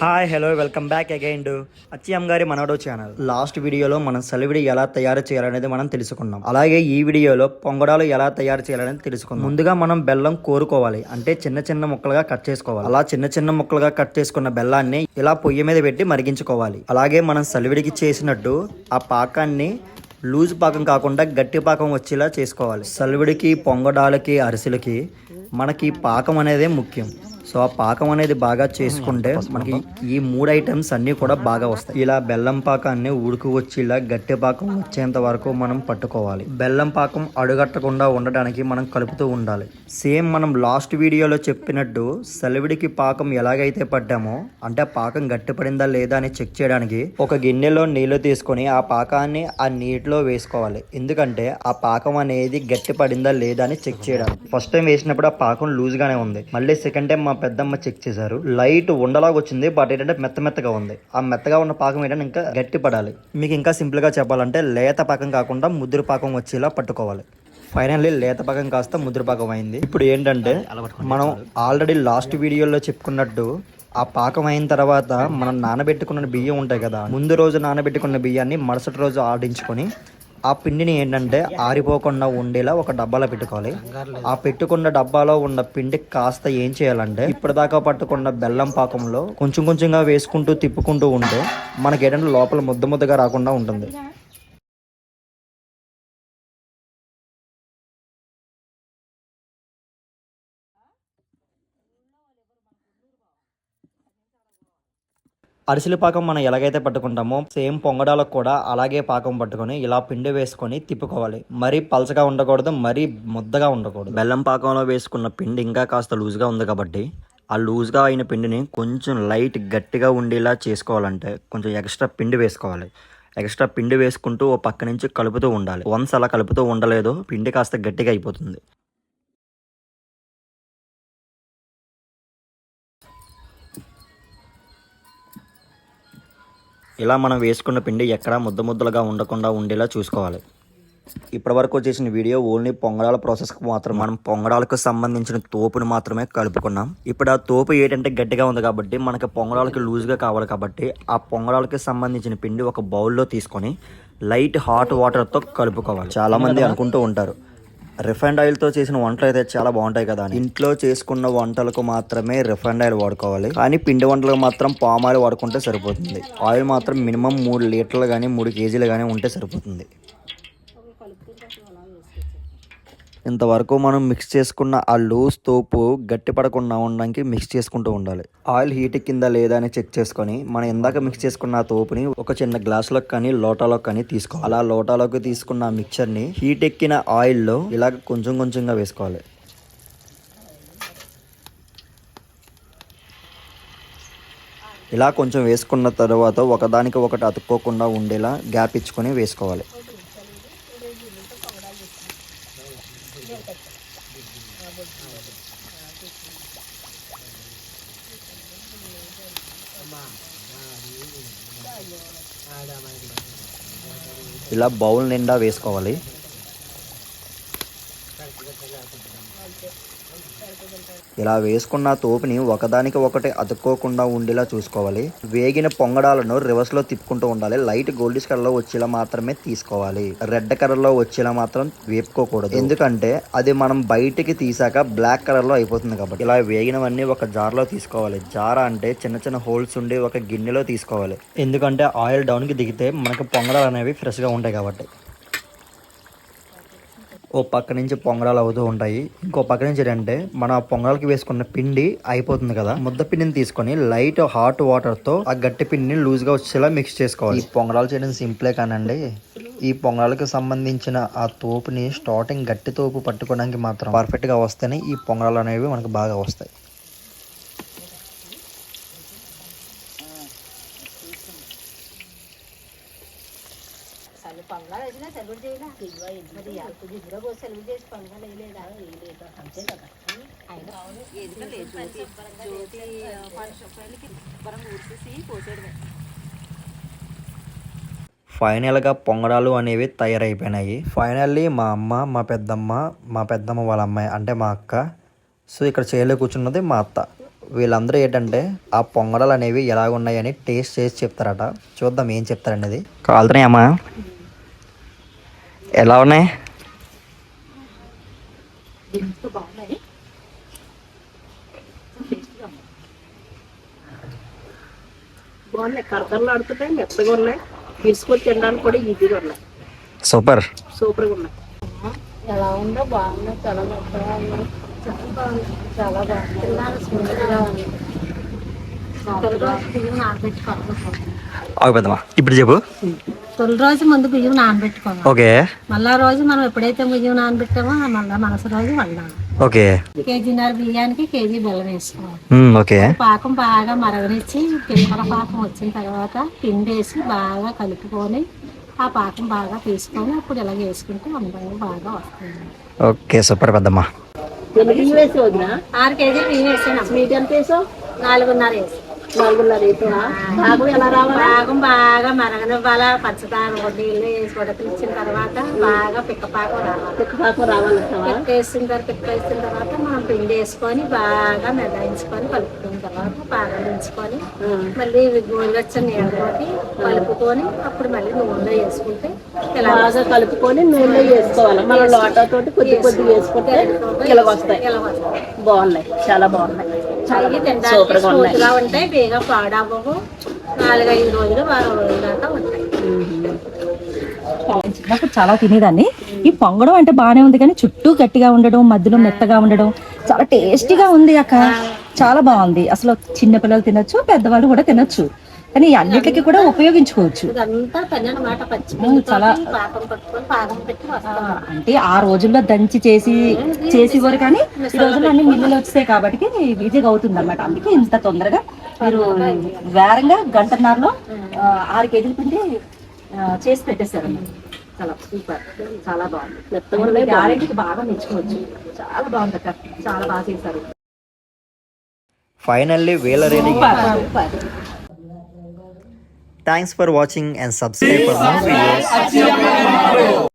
Hi hello welcome back again to Achiyam గారి మనోడో channel. Last వీడియోలో మనం సలివిడి ఎలా తయారు చేయాలనేది మనం తెలుసుకున్నాం. అలాగే ఈ వీడియోలో పొంగడాలు ఎలా తయారు చేయాలనేది తెలుసుకున్నాం. ముందుగా మనం బెల్లం కోరుకోవాలి, అంటే చిన్న చిన్న ముక్కలుగా కట్ చేసుకోవాలి. అలా చిన్న చిన్న ముక్కలుగా కట్ చేసుకున్న బెల్లాన్ని ఇలా పొయ్యి మీద పెట్టి మరిగించుకోవాలి. అలాగే మనం సలివిడికి చేసినట్టు ఆ పాకాన్ని లూజ్ పాకం కాకుండా గట్టి పాకం వచ్చేలా చేసుకోవాలి. సలివిడికి, పొంగడాలకి, అరిసెలకి మనకి పాకం అనేదే ముఖ్యం. సో ఆ పాకం అనేది బాగా చేసుకుంటే మనకి ఈ 3 ఐటమ్స్ అన్నీ కూడా బాగా వస్తాయి. ఇలా బెల్లం పాకాన్ని ఉడుకు వచ్చి ఇలా గట్టి పాకం వచ్చేంత వరకు మనం పట్టుకోవాలి. బెల్లం పాకం అడుగట్టకుండా ఉండడానికి మనం కలుపుతూ ఉండాలి. సేమ్ మనం లాస్ట్ వీడియోలో చెప్పినట్టు సలివిడికి పాకం ఎలాగైతే పట్టామో, అంటే ఆ పాకం గట్టిపడిందా లేదా అని చెక్ చేయడానికి ఒక గిన్నెలో నీళ్లు తీసుకొని ఆ పాకాన్ని ఆ నీటిలో వేసుకోవాలి. ఎందుకంటే ఆ పాకం అనేది గట్టి పడిందా లేదా అని చెక్ చేయడానికి. ఫస్ట్ టైం వేసినప్పుడు ఆ పాకం లూజ్ గానే ఉంది. మళ్ళీ సెకండ్ టైం మా పెద్దమ్మ చెక్ చేశారు, లైట్ ఉండలాగా వచ్చింది, బట్ ఏంటంటే మెత్తగా ఉంది. ఆ మెత్తగా ఉన్న పాకం ఏంటంటే ఇంకా గట్టి పడాలి. మీకు ఇంకా సింపుల్ గా చెప్పాలంటే లేత పాకం కాకుండా ముద్ర పాకం వచ్చేలా పట్టుకోవాలి. ఫైనల్లీ లేత పాకం కాస్త ముద్ర పాకం అయింది. ఇప్పుడు ఏంటంటే మనం ఆల్రెడీ లాస్ట్ వీడియోలో చెప్పుకున్నట్టు ఆ పాకం అయిన తర్వాత మనం నానబెట్టుకున్న బియ్యం ఉంటాయి కదా, ముందు రోజు నానబెట్టుకున్న బియ్యాన్ని మరుసటి రోజు ఆడించుకొని ఆ పిండిని ఏంటంటే ఆరిపోకుండా ఉండేలా ఒక డబ్బాలో పెట్టుకోవాలి. ఆ పెట్టుకున్న డబ్బాలో ఉన్న పిండి కాస్త ఏం చేయాలంటే ఇప్పటిదాకా పట్టుకున్న బెల్లం పాకంలో కొంచెం కొంచెంగా వేసుకుంటూ తిప్పుకుంటూ ఉంటే మనకి ఏంటంటే లోపల ముద్దగా రాకుండా ఉంటుంది. అరిసెల పాకం మనం ఎలాగైతే పట్టుకుంటామో సేమ్ పొంగడాలకు కూడా అలాగే పాకం పట్టుకొని ఇలా పిండి వేసుకొని తిప్పుకోవాలి. మరీ పలచగా ఉండకూడదు, మరీ ముద్దగా ఉండకూడదు. బెల్లం పాకంలో వేసుకున్న పిండి ఇంకా కాస్త లూజ్గా ఉంది కాబట్టి ఆ లూజ్గా అయిన పిండిని కొంచెం లైట్ గట్టిగా ఉండేలా చేసుకోవాలంటే కొంచెం ఎక్స్ట్రా పిండి వేసుకోవాలి. ఎక్స్ట్రా పిండి వేసుకుంటూ ఓ పక్క నుంచి కలుపుతూ ఉండాలి. వన్స్ అలా కలుపుతూ ఉండలేదు పిండి కాస్త గట్టిగా అయిపోతుంది. ఇలా మనం వేసుకున్న పిండి ఎక్కడా ముద్దలుగా ఉండకుండా ఉండేలా చూసుకోవాలి. ఇప్పటివరకు చేసిన వీడియో ఓన్లీ పొంగడాల ప్రాసెస్కి మాత్రం. మనం పొంగడాలకు సంబంధించిన తోపుని మాత్రమే కలుపుకున్నాం. ఇప్పుడు ఆ తోపు ఏంటంటే గట్టిగా ఉంది కాబట్టి మనకి పొంగడాలకి లూజ్గా కావాలి కాబట్టి ఆ పొంగడాలకి సంబంధించిన పిండి ఒక బౌల్లో తీసుకొని లైట్ హాట్ వాటర్తో కలుపుకోవాలి. చాలామంది అనుకుంటూ ఉంటారు రిఫైండ్ ఆయిల్తో చేసిన వంటలు అయితే చాలా బాగుంటాయి కదా. ఇంట్లో చేసుకున్న వంటలకు మాత్రమే రిఫైండ్ ఆయిల్ వాడుకోవాలి, కానీ పిండి వంటలకు మాత్రం పామ్ ఆయిల్ వాడుకుంటే సరిపోతుంది. ఆయిల్ మాత్రం మినిమం 3 లీటర్లు కానీ 3 కేజీలు కానీ ఉంటే సరిపోతుంది. ఇంతవరకు మనం మిక్స్ చేసుకున్న ఆ లూజ్ తోపు గట్టి పడకుండా ఉండడానికి మిక్స్ చేసుకుంటూ ఉండాలి. ఆయిల్ హీట్ కింద లేదా అని చెక్ చేసుకొని మనం ఇందాక మిక్స్ చేసుకున్న ఆ తోపుని ఒక చిన్న గ్లాసులోకి కానీ లోటాలోకి కానీ తీసుకోవాలి. అలా లోటాలోకి తీసుకున్న ఆ మిక్చర్ని హీట్ ఎక్కిన ఆయిల్లో ఇలాగ కొంచెం కొంచెంగా వేసుకోవాలి. ఇలా కొంచెం వేసుకున్న తర్వాత ఒకదానికి ఒకటి అతుక్కోకుండా ఉండేలా గ్యాప్ ఇచ్చుకొని వేసుకోవాలి. ఇలా బౌల్ నిండా వేసుకోవాలి. ఇలా వేసుకున్న తోపుని ఒకదానికి ఒకటి అతుక్కోకుండా ఉండేలా చూసుకోవాలి. వేగిన పొంగడాలను రివర్స్లో తిప్పుకుంటూ ఉండాలి. లైట్ గోల్డిష్ కలర్లో వచ్చేలా మాత్రమే తీసుకోవాలి. రెడ్ కలర్లో వచ్చేలా మాత్రం వేపుకోకూడదు, ఎందుకంటే అది మనం బయటికి తీసాక బ్లాక్ కలర్లో అయిపోతుంది కాబట్టి. ఇలా వేగినవన్నీ ఒక జార్లో తీసుకోవాలి. జార్ అంటే చిన్న చిన్న హోల్స్ ఉండి ఒక గిన్నెలో తీసుకోవాలి, ఎందుకంటే ఆయిల్ డౌన్కి దిగితే మనకు పొంగడాలు అనేవి ఫ్రెష్గా ఉంటాయి కాబట్టి. ఓ పక్క నుంచి పొంగడాలు అవుతూ ఉంటాయి, ఇంకో పక్క నుంచి ఏంటంటే మన పొంగడాలకి వేసుకున్న పిండి అయిపోతుంది కదా, ముద్ద పిండిని తీసుకొని లైట్ హాట్ వాటర్తో ఆ గట్టి పిండిని లూజ్గా వచ్చేలా మిక్స్ చేసుకోవాలి. ఈ పొంగడాలు చేయడం సింపులే కానండి, ఈ పొంగడాలకు సంబంధించిన ఆ తోపుని స్టార్టింగ్ గట్టి తోపు పట్టుకోవడానికి మాత్రం పర్ఫెక్ట్గా వస్తేనే ఈ పొంగడాలు అనేవి మనకు బాగా వస్తాయి. పంగాలు వచ్చినా సెలబ్రేట్ చేయలే మరి గిద్దరు పోసి సెలబ్రేట్ చేసి పంగాలు వేయలేదా అంతే కదా. ఆయన జ్యోతి పోసేయడమే. ఫైనల్గా పొంగడాలు అనేవి తయారైపోయినాయి. ఫైనల్లీ మా అమ్మ, మా పెద్దమ్మ వాళ్ళ అమ్మాయి అంటే మా అక్క, సో ఇక్కడ చైర్లో కూర్చున్నది మా అత్త. వీళ్ళందరూ ఏంటంటే ఆ పొంగడాలు అనేవి ఎలా ఉన్నాయని టేస్ట్ చేసి చెప్తారట. చూద్దాం ఏం చెప్తారనేది. కాలుతున్నాయి అమ్మా, ఎలా ఉన్నాయి? ఎంతో బాగున్నాయి. బాగున్నాయి, కరకరలు ఆడుతున్నాయి, మెత్తగా ఉన్నాయి, తీసుకొని తినడానికి కూడా ఈజీగా ఉన్నాయి. సూపర్. సూపర్గా ఉన్నాయి. ఎలా ఉందో బాగున్నాయి, చాలా మెత్తగా ఉన్నాయి, చాలా బాగుంది, చాలా బాగుంది. తిన్నాను, స్మూత్గా ఉంది. బియ్యం నానబెట్టుకోవాలి. పెద్దమ్మా ఇప్పుడు చెప్పు. తొలి రోజు ముందు బియ్యం నానబెట్టుకోవాలి. ఓకే. మళ్ళా రోజు మనం ఎప్పుడైతే బియ్యం నానబెట్టామో మళ్ళా మనసు రోజు వండాలి. ఓకే. కేజీన్నర బియ్యానికి కేజీ బెల్లం వేసుకోవాలి. ఓకే. పాకం బాగా మరగనిచ్చి పిల్లల పాకం వచ్చిన తర్వాత పిండి వేసి బాగా కలుపుకొని ఆ పాకం బాగా తీసుకొని అప్పుడు ఇలా వేసుకుంటే అందంగా బాగా వస్తుంది. ఓకే సూపర్ పెద్దమ్మా. 6 కేజీలు బియ్యం వేసాను. స్వీట్ ఎంత వేసావు? 4.5 వేసి. 4.5 వేసా. పాకం ఎలా రావాలి? పాకం బాగా మరగనివ్వాలా, పంచదార నీళ్ళు వేసి ఉడకనిచ్చిన తర్వాత బాగా పిక్కపాకం రావాలి. పిక్కపాకం రావాలి. వేసిన తర్వాత మనం పిండి వేసుకొని బాగా మెదాయించుకొని కలుపుకున్న తర్వాత పాకం దించుకొని మళ్ళీ గోరువెచ్చని నీళ్ళతోటి కలుపుకొని అప్పుడు మళ్ళీ నూనెలో వేసుకుంటే ఇలా బాగా కలుపుకొని నూనెలో వేసుకోవాలి. మనం లోటాతోటి కొద్ది కొద్దిగా వేసుకుంటే ఇలా వస్తాయి. బాగున్నాయి, చాలా బాగున్నాయి. చదివి తినడానికి స్మూత్గా ఉంటాయి, బేగా పాడవ్వవు. 4-5 రోజులు 10 రోజుల దాకా ఉంటాయి. చిన్నప్పుడు చాలా తినేదాన్ని. ఈ పొంగడం అంటే బాగానే ఉంది కానీ చుట్టూ గట్టిగా ఉండడం, మధ్యలో మెత్తగా ఉండడం చాలా టేస్టీగా ఉంది అక్క. చాలా బాగుంది. అసలు చిన్నపిల్లలు తినొచ్చు, పెద్దవాళ్ళు కూడా తినొచ్చు, కానీ అన్నిటికీ కూడా ఉపయోగించుకోవచ్చు. ఇదంతా పని అన్నమాట. చాలా పాకం పెట్టి అంటే ఆ రోజుల్లో దంచి చేసేవారు, కానీ ఈ రోజుల్లో అన్ని మిల్లులు వచ్చాయి కాబట్టి ఈజీగా అవుతుంది అన్నమాట. అందుకే ఇంత తొందరగా మీరు వేరంగా గంటన్నరలో 6 కేజీల పిండి చేసి పెట్టేశారు. చాలా సూపర్, చాలా బాగుంది. గ్యారెంటీకి బాగా మెచ్చుకోవచ్చు. చాలా బాగుంది అక్క, చాలా బాగా చేశారు. ఫైనల్లీ వీళ్ళ rating. Thanks for watching and subscribe for more videos.